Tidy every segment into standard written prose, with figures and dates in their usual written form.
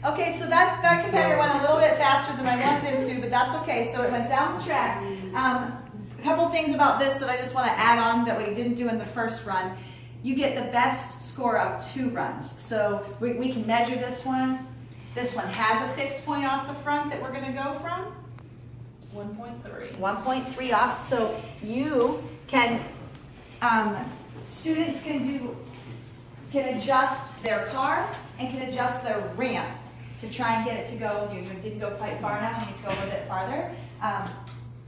Okay, so that competitor went a little bit faster than I wanted him to, but that's okay. So it went down the track. A couple things about this that I just want to add on that we didn't do in the first run. You get the best score of 2 runs. So we can measure this one. This one has a fixed point off the front that we're going to go from. 1.3. 1.3 off. So you can, students can adjust their car and can adjust their ramp to try and get it to go. You didn't go quite far enough, you need to go a little bit farther.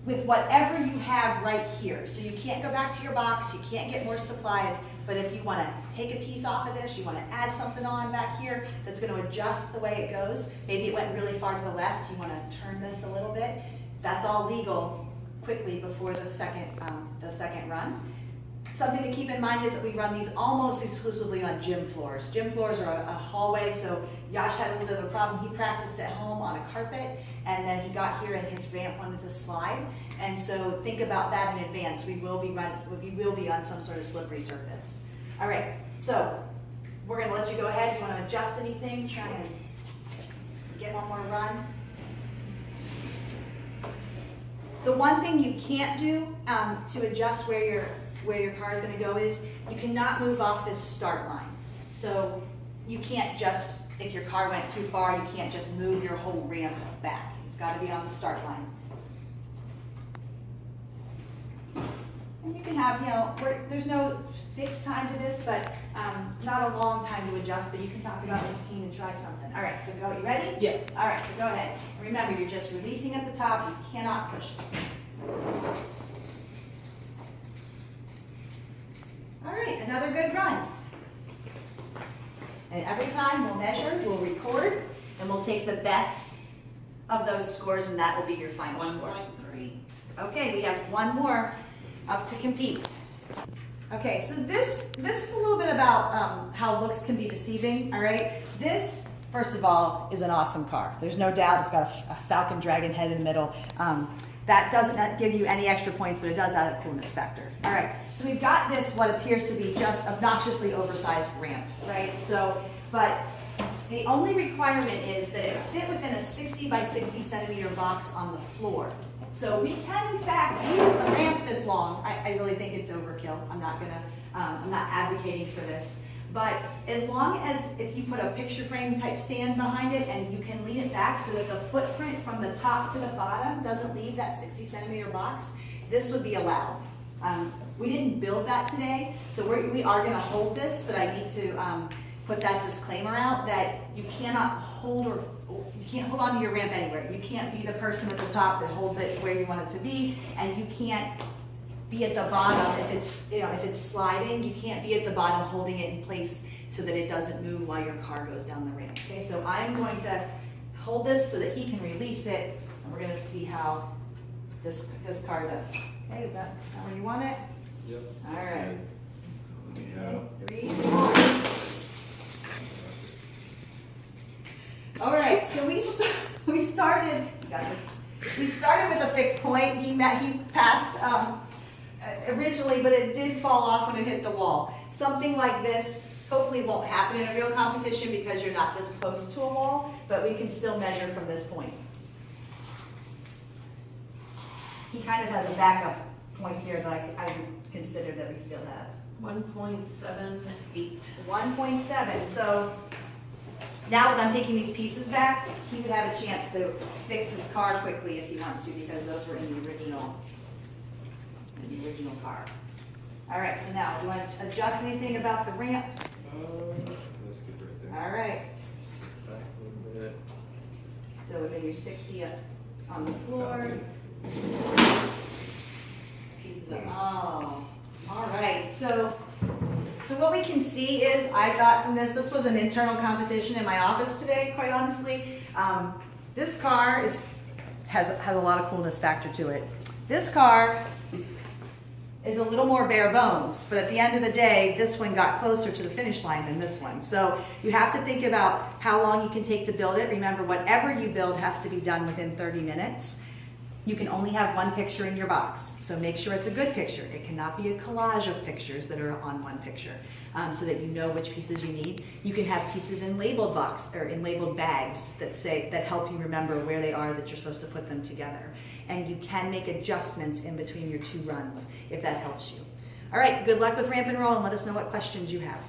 With whatever you have right here. So you can't go back to your box, you can't get more supplies, but if you want to take a piece off of this, you want to add something on back here that's going to adjust the way it goes. Maybe it went really far to the left, you want to turn this a little bit. That's all legal quickly before the second run. Something to keep in mind is that we run these almost exclusively on gym floors. Gym floors are a hallway, so Yash had a little bit of a problem. He practiced at home on a carpet, and then he got here and his ramp wanted to slide. And so think about that in advance. We will be on some sort of slippery surface. All right, so we're gonna let you go ahead. Do you wanna adjust anything? Try and get one more run. The one thing you can't do to adjust where your car is going to go is you cannot move off this start line. So you can't just, if your car went too far, you can't just move your whole ramp back. It's got to be on the start line. And you can have, there's no fixed time to this, but not a long time to adjust, but you can talk about a routine and try something. All right, so go, you ready? Yeah. All right, so go ahead. And remember, you're just releasing at the top. You cannot push it. All right, another good run. And every time we'll measure, we'll record, and we'll take the best of those scores, and that will be your final score. 1.3. Okay, we have one more up to compete. Okay, so this is a little bit about how looks can be deceiving, all right? This, first of all, is an awesome car. There's no doubt it's got a Falcon Dragon head in the middle. That doesn't give you any extra points, but it does add a coolness factor. All right, so we've got this, what appears to be just obnoxiously oversized ramp, right? So, but the only requirement is that it fit within a 60 by 60 centimeter box on the floor. So we can, in fact, use a ramp this long. I really think it's overkill. I'm not advocating for this. But as long as if you put a picture frame type stand behind it and you can lean it back so that the footprint from the top to the bottom doesn't leave that 60 centimeter box, this would be allowed. We didn't build that today, so we are gonna hold this, but I need to put that disclaimer out that you cannot hold you can't hold onto your ramp anywhere. You can't be the person at the top that holds it where you want it to be, and you can't be at the bottom if it's sliding. You can't be at the bottom holding it in place so that it doesn't move while your car goes down the ramp. Okay, so I'm going to hold this so that he can release it, and we're going to see how this car does. Okay, is that where you want it? Yep. All right. Yeah. 3, 4. All right, so we started. We started with a fixed point. He passed originally, but it did fall off when it hit the wall. Something like this hopefully won't happen in a real competition because you're not this close to a wall, but we can still measure from this point. He kind of has a backup point here that I would consider that we still have. 1.78. 1.7. So now that I'm taking these pieces back, he would have a chance to fix his car quickly if he wants to, because those were in the original car. All right, so now, do you want to adjust anything about the ramp? That's good right there. All right, Back a little bit. still within your 60 on the floor. Pieces of, oh, all right. So what we can see is I got from this was an internal competition in my office today, quite honestly. This car has a lot of coolness factor to it. This car is a little more bare bones, but at the end of the day, this one got closer to the finish line than this one. So you have to think about how long you can take to build it. Remember, whatever you build has to be done within 30 minutes. You can only have one picture in your box, so make sure it's a good picture. It cannot be a collage of pictures that are on one picture, so that you know which pieces you need. You can have pieces in labeled box or in labeled bags that help you remember where they are that you're supposed to put them together. And you can make adjustments in between your two runs if that helps you. All right, good luck with Ramp and Roll, and let us know what questions you have.